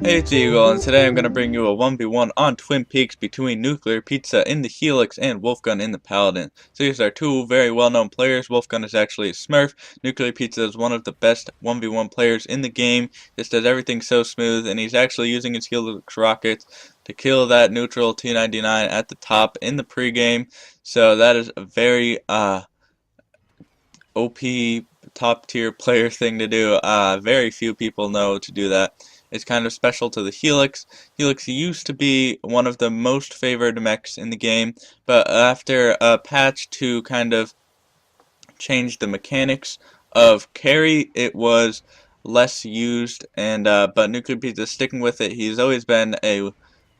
Hey, it's Eagle, and today I'm going to bring you a 1v1 on Twinpeaks between NuclearPizza in the Helix and WolfGun in the Paladin. So these are two very well-known players. WolfGun is actually a smurf. NuclearPizza is one of the best 1v1 players in the game. Just does everything so smooth, and he's actually using his Helix rockets to kill that neutral T-99 at the top in the pregame. So that is a very OP top tier player thing to do. Very few people know to do that. It's kind of special to the Helix. Helix used to be one of the most favored mechs in the game, but after a patch to kind of change the mechanics of carry, it was less used. And but Nuclear Pizza is sticking with it. He's always been a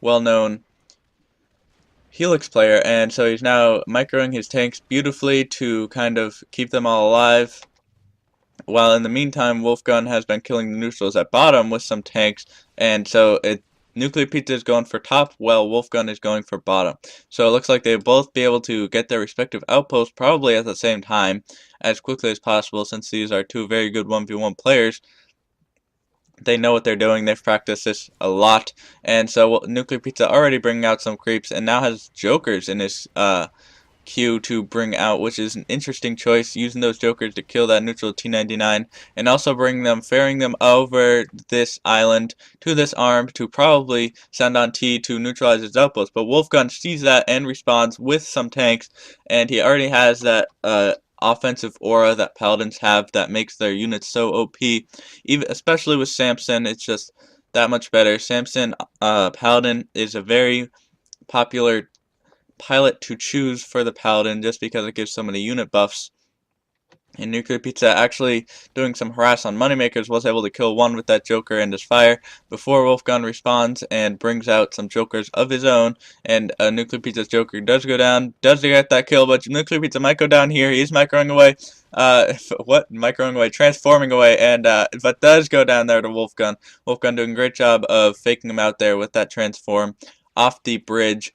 well-known Helix player, and so he's now microing his tanks beautifully to kind of keep them all alive. While in the meantime, WolfGun has been killing the neutrals at bottom with some tanks, and so Nuclear Pizza is going for top, while WolfGun is going for bottom. So it looks like they'll both be able to get their respective outposts probably at the same time, as quickly as possible, since these are two very good 1v1 players. They know what they're doing, they've practiced this a lot, and so Nuclear Pizza already bringing out some creeps, and now has jokers in his queue to bring out, which is an interesting choice, using those jokers to kill that neutral T-99, and also ferrying them over this island to this arm to probably send on T to neutralize his outpost. But WolfGun sees that and responds with some tanks, and he already has that offensive aura that Paladins have that makes their units so OP, even especially with Samson. It's just that much better. Samson Paladin is a very popular pilot to choose for the Paladin just because it gives so many unit buffs. And Nuclear Pizza actually doing some harass on Moneymakers was able to kill one with that Joker and his fire before WolfGun responds and brings out some Jokers of his own. And Nuclear Pizza's Joker does go down, does get that kill, but Nuclear Pizza might go down here. He's microing away. Microing away? Transforming away, and but does go down there to WolfGun. WolfGun doing a great job of faking him out there with that transform off the bridge,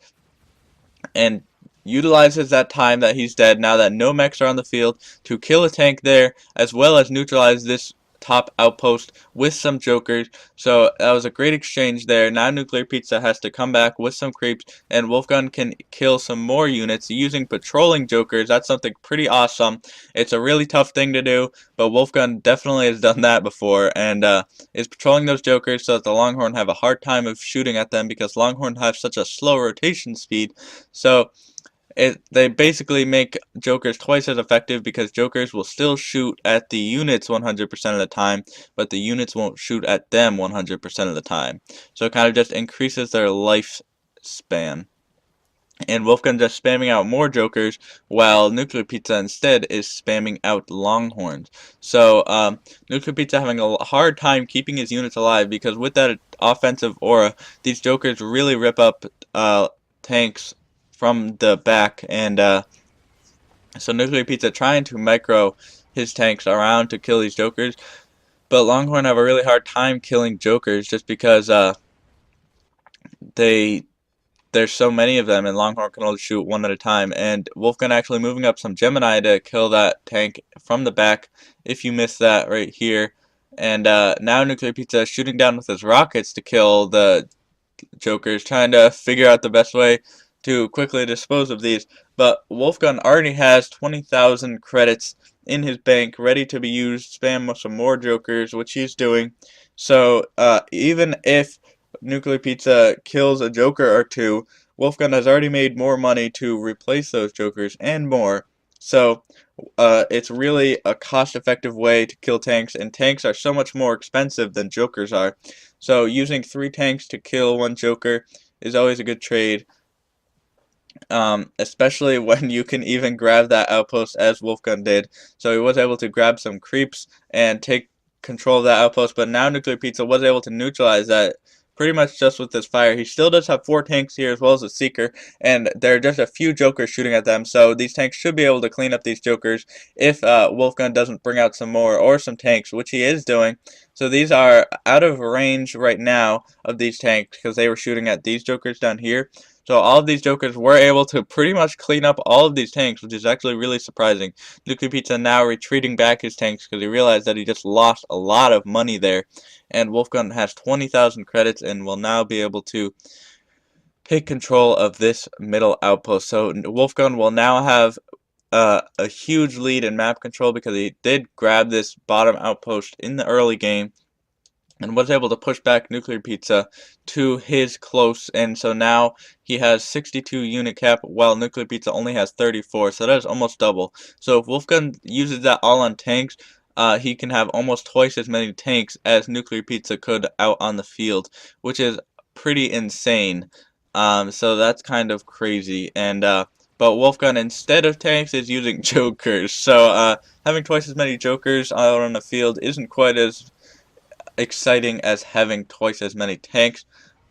and utilizes that time that he's dead now that no mechs are on the field to kill a tank there, as well as neutralize this top outpost with some jokers. So that was a great exchange there. Now Nuclear Pizza has to come back with some creeps, and WolfGun can kill some more units using patrolling jokers. That's something pretty awesome. It's a really tough thing to do, but WolfGun definitely has done that before, and is patrolling those jokers so that the Longhorn have a hard time of shooting at them, because Longhorn have such a slow rotation speed. So they basically make jokers twice as effective, because jokers will still shoot at the units 100% of the time, but the units won't shoot at them 100% of the time. So it kind of just increases their lifespan. And WolfGun just spamming out more jokers, while Nuclear Pizza instead is spamming out Longhorns. So Nuclear Pizza having a hard time keeping his units alive, because with that offensive aura, these jokers really rip up tanks from the back, and so Nuclear Pizza trying to micro his tanks around to kill these jokers, but Longhorn have a really hard time killing jokers just because there's so many of them, and Longhorn can only shoot one at a time. And WolfGun actually moving up some Gemini to kill that tank from the back, if you miss that right here. And now Nuclear Pizza is shooting down with his rockets to kill the jokers, trying to figure out the best way to quickly dispose of these. But WolfGun already has 20,000 credits in his bank ready to be used, spam with some more jokers, which he's doing. So even if Nuclear Pizza kills a joker or two, WolfGun has already made more money to replace those jokers and more. So it's really a cost-effective way to kill tanks, and tanks are so much more expensive than jokers are. So using 3 tanks to kill 1 joker is always a good trade. Especially when you can even grab that outpost as WolfGun did. So he was able to grab some creeps and take control of that outpost, but now Nuclear Pizza was able to neutralize that pretty much just with his fire. He still does have 4 tanks here as well as a Seeker, and there are just a few jokers shooting at them, so these tanks should be able to clean up these jokers if WolfGun doesn't bring out some more or some tanks, which he is doing. So these are out of range right now of these tanks, because they were shooting at these jokers down here. So all of these Jokers were able to pretty much clean up all of these tanks, which is actually really surprising. NuclearPizza now retreating back his tanks because he realized that he just lost a lot of money there. And WolfGun has 20,000 credits and will now be able to take control of this middle outpost. So WolfGun will now have a huge lead in map control because he did grab this bottom outpost in the early game and was able to push back NuclearPizza to his close, and so now he has 62 unit cap while NuclearPizza only has 34, so that is almost double. So if WolfGun uses that all on tanks, he can have almost twice as many tanks as NuclearPizza could out on the field, which is pretty insane. So that's kind of crazy, and but WolfGun, instead of tanks, is using Jokers. So having twice as many Jokers out on the field isn't quite as exciting as having twice as many tanks.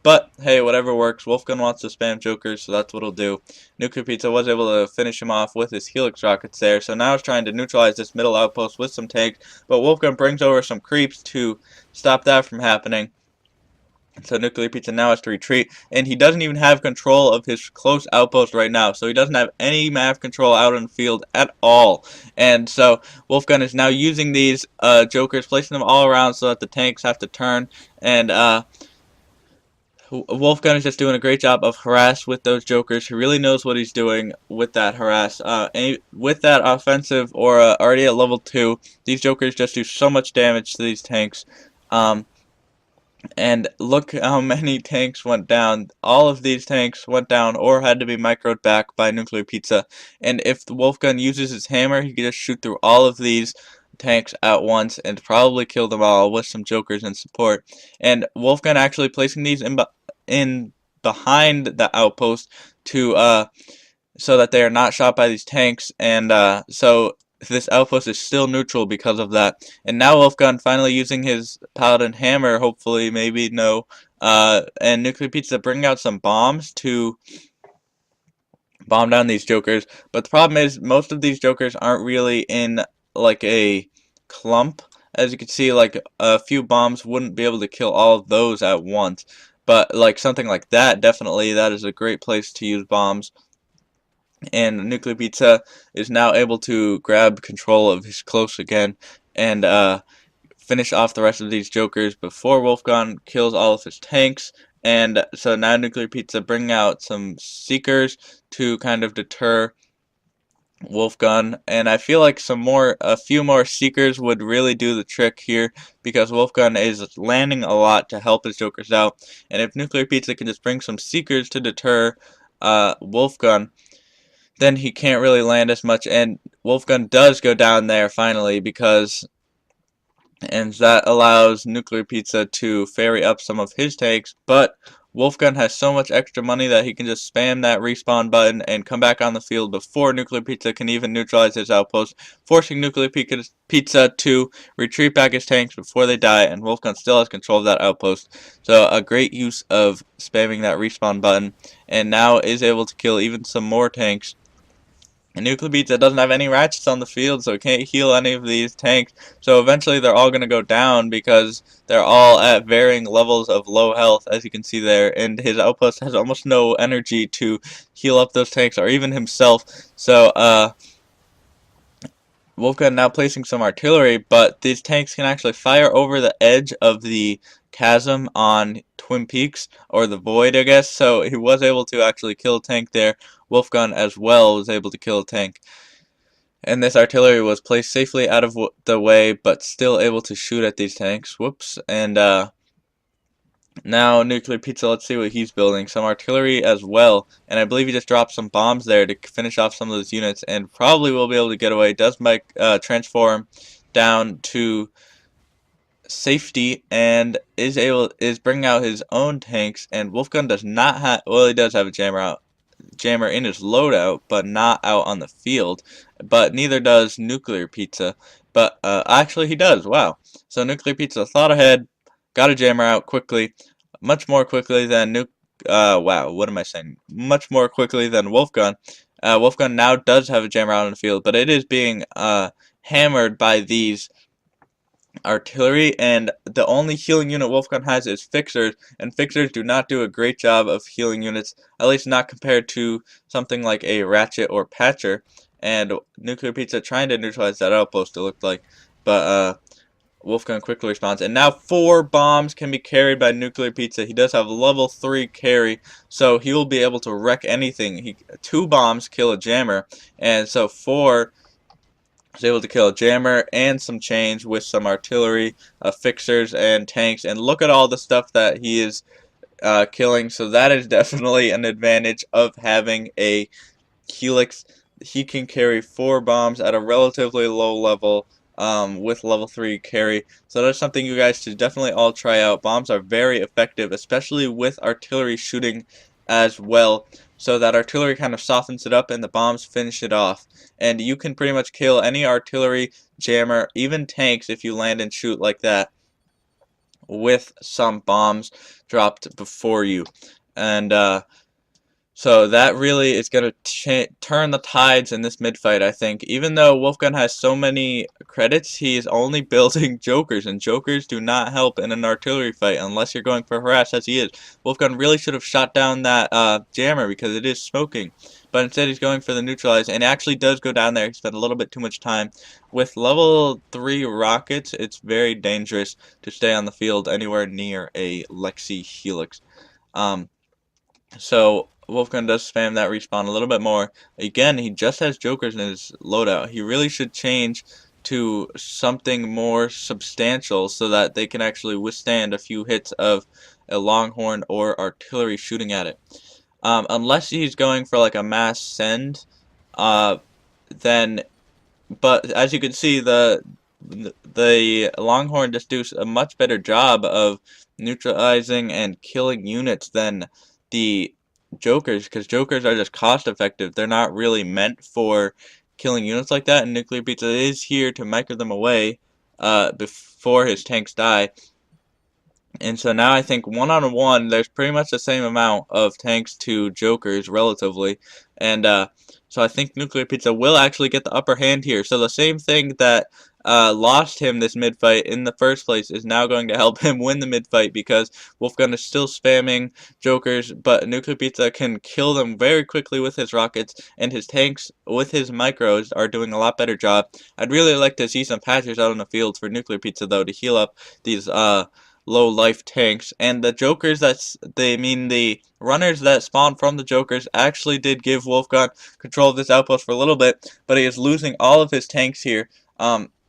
But hey, whatever works. WolfGun wants to spam Jokers, so that's what he'll do. NuclearPizza was able to finish him off with his Helix rockets there, so now he's trying to neutralize this middle outpost with some tanks, but WolfGun brings over some creeps to stop that from happening. So NuclearPizza now has to retreat, and he doesn't even have control of his close outpost right now, so he doesn't have any map control out on the field at all. And so WolfGun is now using these Jokers, placing them all around so that the tanks have to turn, and WolfGun is just doing a great job of harass with those Jokers. He really knows what he's doing with that harass. And with that offensive aura already at level 2, these Jokers just do so much damage to these tanks. And look how many tanks went down. All of these tanks went down or had to be microed back by NuclearPizza. And if the WolfGun uses his hammer, he can just shoot through all of these tanks at once and probably kill them all with some Jokers in support. And WolfGun actually placing these in behind the outpost to so that they are not shot by these tanks, and so this outpost is still neutral because of that. And now WolfGun finally using his Paladin hammer, hopefully, maybe, no, and NuclearPizza bring out some bombs to bomb down these Jokers. But the problem is, most of these Jokers aren't really in, like, a clump. As you can see, like, a few bombs wouldn't be able to kill all of those at once. But, like, something like that, definitely, that is a great place to use bombs. And NuclearPizza is now able to grab control of his close again and finish off the rest of these Jokers before WolfGun kills all of his tanks. And so now NuclearPizza bring out some Seekers to kind of deter WolfGun, and I feel like a few more Seekers would really do the trick here, because WolfGun is landing a lot to help his Jokers out. And if NuclearPizza can just bring some Seekers to deter WolfGun, then he can't really land as much, and WolfGun does go down there finally, and that allows NuclearPizza to ferry up some of his tanks, but WolfGun has so much extra money that he can just spam that respawn button and come back on the field before NuclearPizza can even neutralize his outpost, forcing NuclearPizza to retreat back his tanks before they die, and WolfGun still has control of that outpost. So a great use of spamming that respawn button, and now is able to kill even some more tanks. And NuclearPizza doesn't have any ratchets on the field, so it can't heal any of these tanks. So eventually they're all going to go down because they're all at varying levels of low health, as you can see there. And his outpost has almost no energy to heal up those tanks, or even himself. So, WolfGun now placing some artillery, but these tanks can actually fire over the edge of the chasm on Twinpeaks, or the void, I guess, so he was able to actually kill a tank there. WolfGun as well was able to kill a tank. And this artillery was placed safely out of the way, but still able to shoot at these tanks. Whoops. And now NuclearPizza, let's see what he's building. Some artillery as well, and I believe he just dropped some bombs there to finish off some of those units, and probably will be able to get away. Does Mike transform down to safety and is bringing out his own tanks, and WolfGun does not have, well, he does have a jammer in his loadout, but not out on the field. But neither does NuclearPizza. But actually he does. Wow. So NuclearPizza thought ahead, got a jammer out quickly, much more quickly than wow, what am I saying? Much more quickly than WolfGun. WolfGun now does have a jammer out on the field, but it is being hammered by these artillery, and the only healing unit WolfGun has is fixers, and fixers do not do a great job of healing units, at least not compared to something like a ratchet or patcher. And NuclearPizza trying to neutralize that outpost, it looked like, but WolfGun quickly responds, and now 4 bombs can be carried by NuclearPizza. He does have level 3 carry, so he will be able to wreck anything. 2 bombs kill a jammer, and so 4 was able to kill a jammer and some chains with some artillery, fixers, and tanks. And look at all the stuff that he is killing. So that is definitely an advantage of having a Helix. He can carry 4 bombs at a relatively low level with level 3 carry. So that's something you guys should definitely all try out. Bombs are very effective, especially with artillery shooting as well. So that artillery kind of softens it up and the bombs finish it off. And you can pretty much kill any artillery, jammer, even tanks if you land and shoot like that with some bombs dropped before you. And so that really is going to turn the tides in this mid-fight, I think. Even though WolfGun has so many credits, he is only building jokers, and jokers do not help in an artillery fight unless you're going for harass as he is. WolfGun really should have shot down that jammer because it is smoking, but instead he's going for the neutralize, and actually does go down there. He spent a little bit too much time. With level 3 rockets, it's very dangerous to stay on the field anywhere near a Lexi Helix. So WolfGun does spam that respawn a little bit more. Again, he just has jokers in his loadout. He really should change to something more substantial so that they can actually withstand a few hits of a longhorn or artillery shooting at it. Unless he's going for like a mass send, then, but as you can see, the longhorn just does a much better job of neutralizing and killing units than the jokers, because jokers are just cost effective. They're not really meant for killing units like that, and NuclearPizza is here to micro them away before his tanks die. And so now I think one-on-one, there's pretty much the same amount of tanks to jokers, relatively. And so I think NuclearPizza will actually get the upper hand here. So the same thing that lost him this mid-fight in the first place is now going to help him win the mid-fight, because WolfGun is still spamming jokers, but NuclearPizza can kill them very quickly with his rockets, and his tanks with his micros are doing a lot better job. I'd really like to see some patchers out on the field for NuclearPizza, though, to heal up these low life tanks. And the jokers the runners that spawned from the jokers actually did give WolfGun control of this outpost for a little bit, but he is losing all of his tanks here.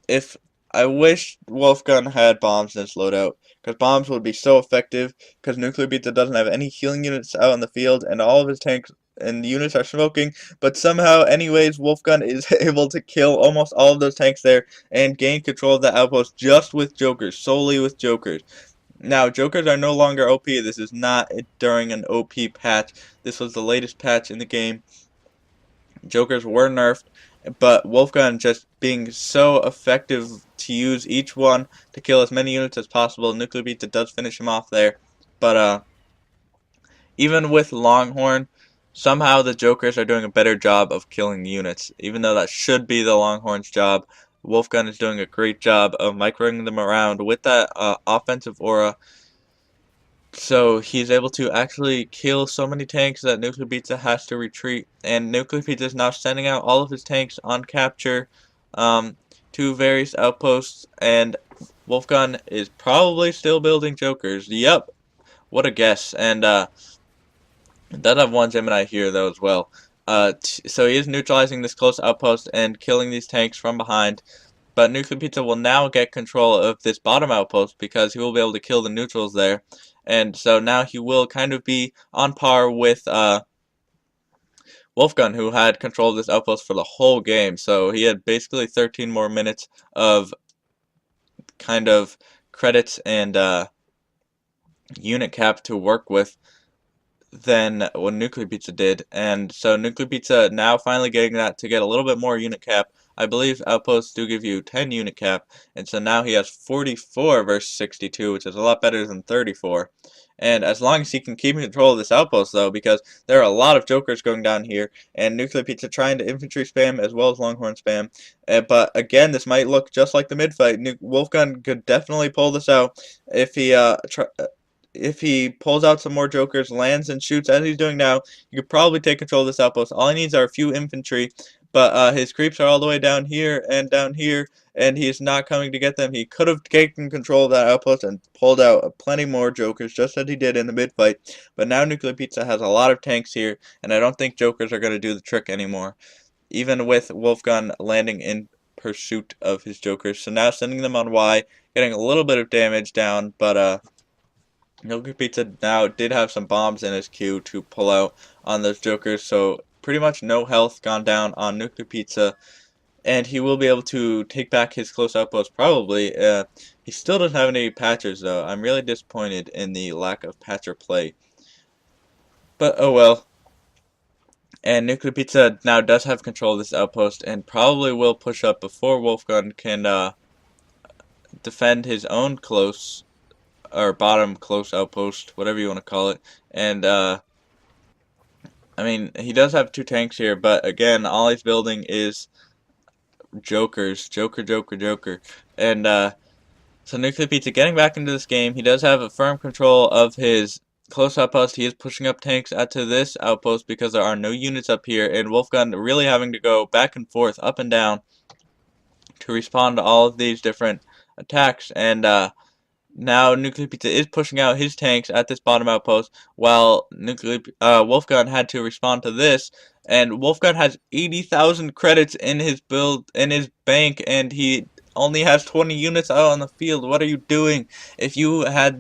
If I wish WolfGun had bombs in his loadout, because bombs would be so effective, because NuclearPizza doesn't have any healing units out in the field, and all of his tanks and the units are smoking, but somehow, anyways, WolfGun is able to kill almost all of those tanks there and gain control of the outpost just with jokers, solely with jokers. Now, jokers are no longer OP. This is not during an OP patch. This was the latest patch in the game. Jokers were nerfed, but WolfGun just being so effective to use each one to kill as many units as possible. NuclearPizza does finish him off there, but even with Longhorn, somehow the Jokers are doing a better job of killing units, even though that should be the Longhorn's job. WolfGun is doing a great job of microing them around with that offensive aura, so he's able to actually kill so many tanks that NuclearPizza has to retreat, and NuclearPizza is now sending out all of his tanks on capture to various outposts, and WolfGun is probably still building Jokers. Yep, what a guess. And does have one Gemini here, though, as well. So he is neutralizing this close outpost and killing these tanks from behind. But NuclearPizza will now get control of this bottom outpost because he will be able to kill the neutrals there. And so now he will kind of be on par with WolfGun, who had control of this outpost for the whole game. So he had basically 13 more minutes of kind of credits and unit cap to work with than what NuclearPizza did, and so NuclearPizza now finally getting that to get a little bit more unit cap I believe outposts do give you 10 unit cap, and so now he has 44 versus 62, which is a lot better than 34. And as long as he can keep control of this outpost, though, because there are a lot of jokers going down here, and Nuclear Pizza trying to infantry spam as well as Longhorn spam. But again, this might look just like the mid fight. WolfGun could definitely pull this out if he pulls out some more jokers, lands and shoots as he's doing now. You could probably take control of this outpost. All he needs are a few infantry, but his creeps are all the way down here, and he is not coming to get them. He could have taken control of that outpost and pulled out plenty more jokers, just as he did in the mid fight. But now Nuclear Pizza has a lot of tanks here, and I don't think jokers are going to do the trick anymore, even with WolfGun landing in pursuit of his jokers. So now sending them on Y, getting a little bit of damage down, but Nuclear Pizza now did have some bombs in his queue to pull out on those jokers, so pretty much no health gone down on Nuclear Pizza, and he will be able to take back his close outpost probably. He still doesn't have any patchers though. I'm really disappointed in the lack of patcher play. But oh well. And Nuclear Pizza now does have control of this outpost and probably will push up before WolfGun can defend his own close or bottom close outpost, whatever you want to call it. And I mean, he does have two tanks here, but again, all he's building is jokers, joker. And so Nuclear Pizza getting back into this game. He does have a firm control of his close outpost. He is pushing up tanks out to this outpost because there are no units up here, and WolfGun really having to go back and forth, up and down, to respond to all of these different attacks. And now Nuclear Pizza is pushing out his tanks at this bottom outpost, while WolfGun had to respond to this. And WolfGun has 80,000 credits in his bank, and he only has 20 units out on the field. What are you doing? If you had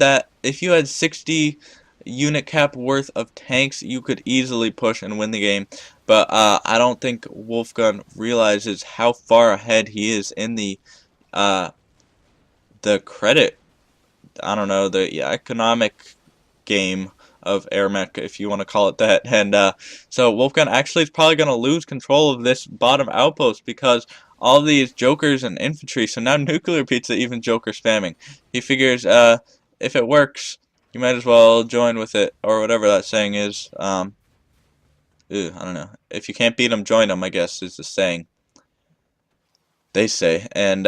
60 unit cap worth of tanks, you could easily push and win the game. But I don't think WolfGun realizes how far ahead he is in the credit. I don't know, the economic game of Airmech, if you want to call it that. And so WolfGun actually is probably going to lose control of this bottom outpost because all these jokers and infantry. So now Nuclear Pizza even joker spamming. He figures if it works, you might as well join with it, or whatever that saying is. I don't know. If you can't beat them, join them, I guess is the saying. They say. And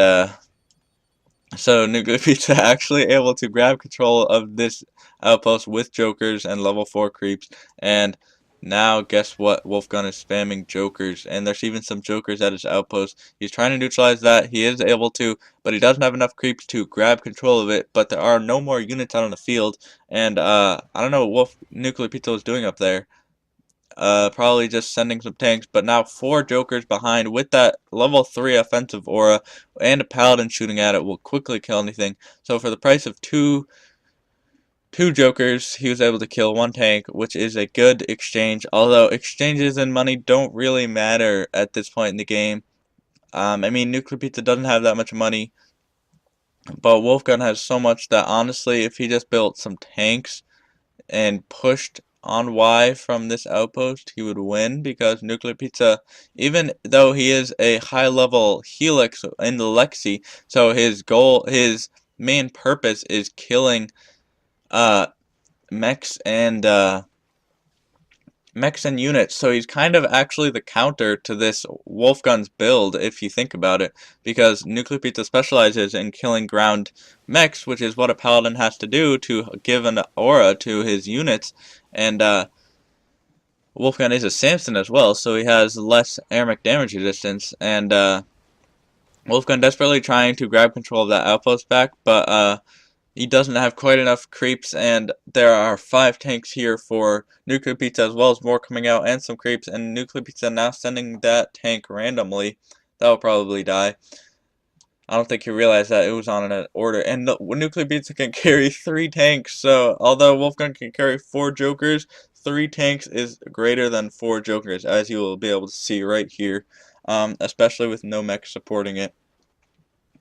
so Nuclear Pizza actually able to grab control of this outpost with jokers and level 4 creeps, and now guess what? WolfGun is spamming jokers, and there's even some jokers at his outpost. He's trying to neutralize that. He is able to, but he doesn't have enough creeps to grab control of it, but there are no more units out on the field, and I don't know what Nuclear Pizza was doing up there. Probably just sending some tanks, but now 4 jokers behind with that level 3 offensive aura and a paladin shooting at it will quickly kill anything. So for the price of two jokers, he was able to kill 1 tank, which is a good exchange, although exchanges and money don't really matter at this point in the game. I mean, Nuclear Pizza doesn't have that much money, but WolfGun has so much that honestly, if he just built some tanks and pushed on Y from this outpost, he would win, because Nuclear Pizza, even though he is a high level Helix in the Lexi, so his main purpose is killing mechs and units, so he's kind of actually the counter to this WolfGun's build, if you think about it, because Nuclear Pizza specializes in killing ground mechs, which is what a paladin has to do to give an aura to his units, and WolfGun is a Samson as well, so he has less Airmech damage resistance, and WolfGun desperately trying to grab control of that outpost back, but he doesn't have quite enough creeps, and there are 5 tanks here for Nuclear Pizza, as well as more coming out and some creeps, and Nuclear Pizza now sending that tank randomly. That will probably die. I don't think he realized that it was on an order, and Nuclear Pizza can carry 3 tanks, so although WolfGun can carry 4 jokers, 3 tanks is greater than 4 jokers, as you will be able to see right here, especially with no mech supporting it.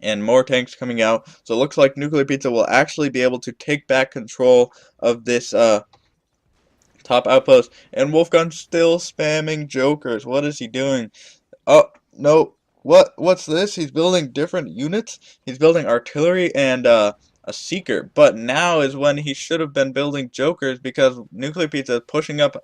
And more tanks coming out, so it looks like Nuclear Pizza will actually be able to take back control of this top outpost. And WolfGun still spamming jokers. What is he doing? Oh, no. what's this? He's building different units. He's building artillery and a seeker. But now is when he should have been building jokers because NuclearPizza is pushing up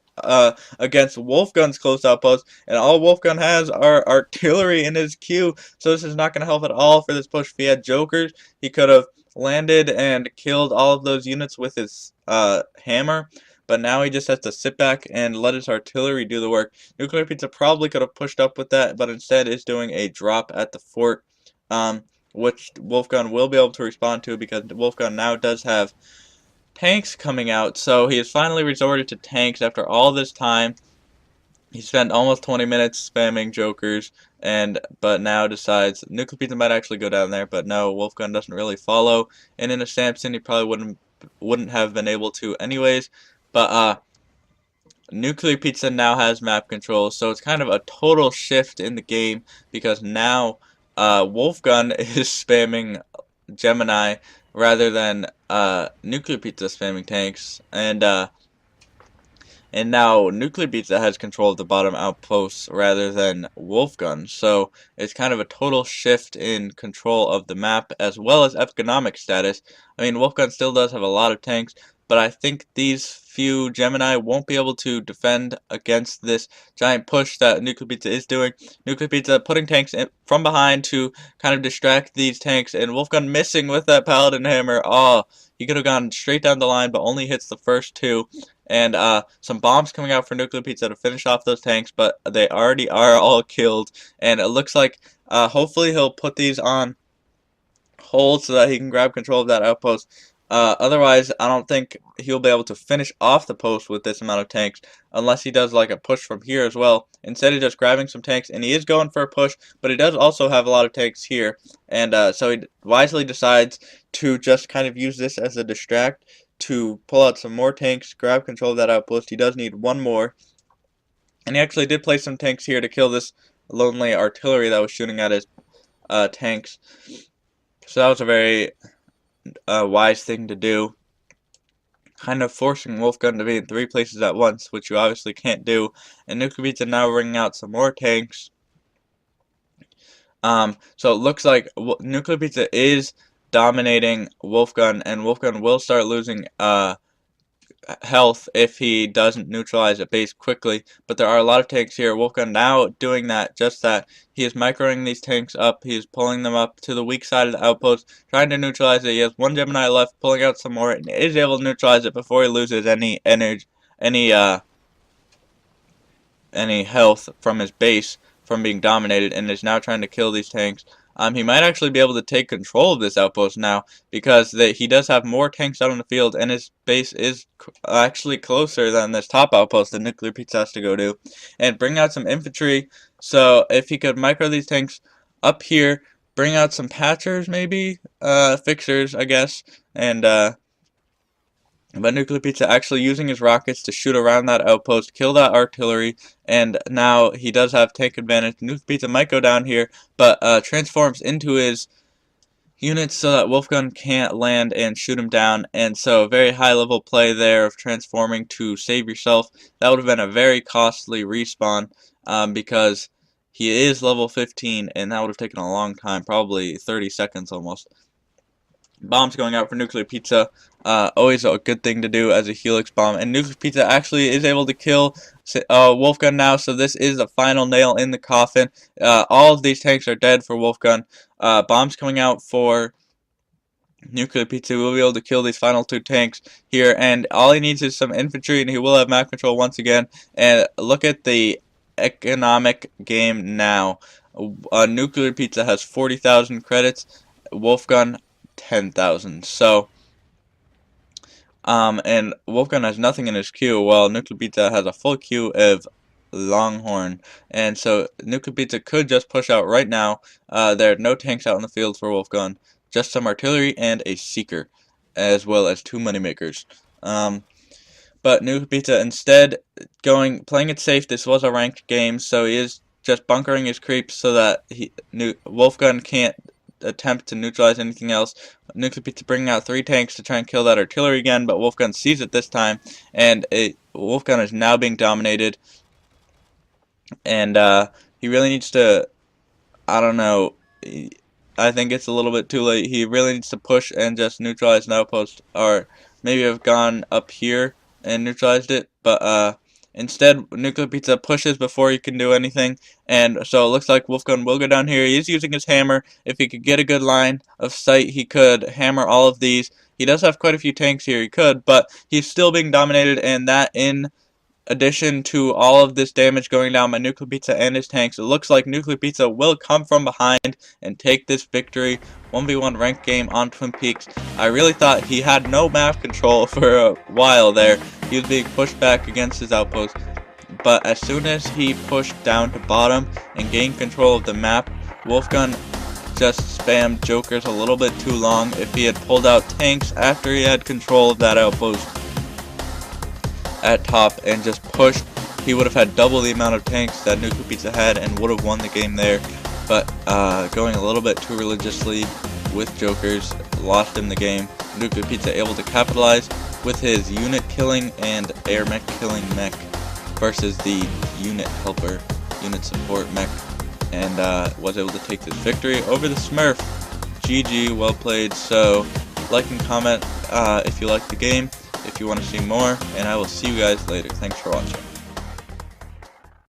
against WolfGun's close outpost, and all WolfGun has are artillery in his queue. So this is not going to help at all for this push. If he had jokers, he could have landed and killed all of those units with his hammer. But now he just has to sit back and let his artillery do the work. NuclearPizza probably could have pushed up with that, but instead is doing a drop at the fort, which WolfGun will be able to respond to because WolfGun now does have tanks coming out. So he has finally resorted to tanks after all this time. He spent almost 20 minutes spamming jokers, but now decides NuclearPizza might actually go down there, but no, WolfGun doesn't really follow. And in a Samson, he probably wouldn't have been able to anyways. But NuclearPizza now has map control, so it's kind of a total shift in the game because now WolfGun is spamming Gemini rather than NuclearPizza spamming tanks, and now NuclearPizza has control of the bottom outposts rather than WolfGun. So it's kind of a total shift in control of the map as well as economic status. I mean, WolfGun still does have a lot of tanks, but I think these few Gemini won't be able to defend against this giant push that NuclearPizza is doing. NuclearPizza putting tanks in from behind to kind of distract these tanks, and WolfGun missing with that Paladin hammer. Oh, he could have gone straight down the line, but only hits the first two. And some bombs coming out for NuclearPizza to finish off those tanks, but they already are all killed. And it looks like hopefully he'll put these on hold so that he can grab control of that outpost. Otherwise, I don't think he'll be able to finish off the post with this amount of tanks unless he does like a push from here as well. Instead of just grabbing some tanks, and he is going for a push, but he does also have a lot of tanks here. And so he wisely decides to just kind of use this as a distract to pull out some more tanks, grab control of that outpost. He does need one more. And he actually did place some tanks here to kill this lonely artillery that was shooting at his tanks. So that was a very wise thing to do. Kind of forcing WolfGun to be in 3 places at once, which you obviously can't do. And NuclearPizza now bringing out some more tanks. So it looks like NuclearPizza is dominating WolfGun, and WolfGun will start losing health if he doesn't neutralize a base quickly. But there are a lot of tanks here. WolfGun now doing that, just that. He is microing these tanks up. He is pulling them up to the weak side of the outpost, trying to neutralize it. He has one Gemini left, pulling out some more, and is able to neutralize it before he loses any energy, any health from his base from being dominated, and is now trying to kill these tanks. He might actually be able to take control of this outpost now because he does have more tanks out on the field, and his base is actually closer than this top outpost that NuclearPizza has to go to, and bring out some infantry. So if he could micro these tanks up here, bring out some patchers maybe, fixers I guess, and but NuclearPizza actually using his rockets to shoot around that outpost, kill that artillery, and now he does have tank advantage. NuclearPizza might go down here, but transforms into his units so that WolfGun can't land and shoot him down, and so a very high level play there of transforming to save yourself. That would have been a very costly respawn because he is level 15, and that would have taken a long time, probably 30 seconds almost. Bombs going out for NuclearPizza, always a good thing to do as a Helix bomb. And NuclearPizza actually is able to kill WolfGun now, so this is the final nail in the coffin. All of these tanks are dead for WolfGun. Bombs coming out for NuclearPizza will be able to kill these final 2 tanks here, and all he needs is some infantry, and he will have map control once again. And look at the economic game now. NuclearPizza has 40,000 credits. WolfGun 10,000. So, and WolfGun has nothing in his queue, while NuclearPizza has a full queue of Longhorn. And so NuclearPizza could just push out right now. There are no tanks out in the field for WolfGun, just some artillery and a seeker, as well as 2 moneymakers. But NuclearPizza instead playing it safe. This was a ranked game, so he is just bunkering his creeps so that WolfGun can't attempt to neutralize anything else. NuclearPizza bringing out 3 tanks to try and kill that artillery again, but WolfGun sees it this time, and WolfGun is now being dominated, and he really needs to I don't know. I think it's a little bit too late. He really needs to push and just neutralize an outpost, or maybe have gone up here and neutralized it. But instead, NuclearPizza pushes before he can do anything, and so it looks like WolfGun will go down here. He is using his hammer. If he could get a good line of sight, he could hammer all of these. He does have quite a few tanks here. He could, but he's still being dominated, and that in addition to all of this damage going down by NuclearPizza and his tanks, it looks like NuclearPizza will come from behind and take this victory. 1v1 ranked game on Twinpeaks. I really thought he had no map control for a while there. He was being pushed back against his outpost, but as soon as he pushed down to bottom and gained control of the map, WolfGun just spammed jokers a little bit too long. If he had pulled out tanks after he had control of that outpost at top and just pushed, he would have had double the amount of tanks that NuclearPizza had and would have won the game there. But going a little bit too religiously with jokers lost him the game. NuclearPizza able to capitalize with his unit killing and Airmech killing mech versus the unit helper, unit support mech, and was able to take this victory over the smurf. GG, well played. So like and comment if you like the game, if you want to see more, and I will see you guys later. Thanks for watching.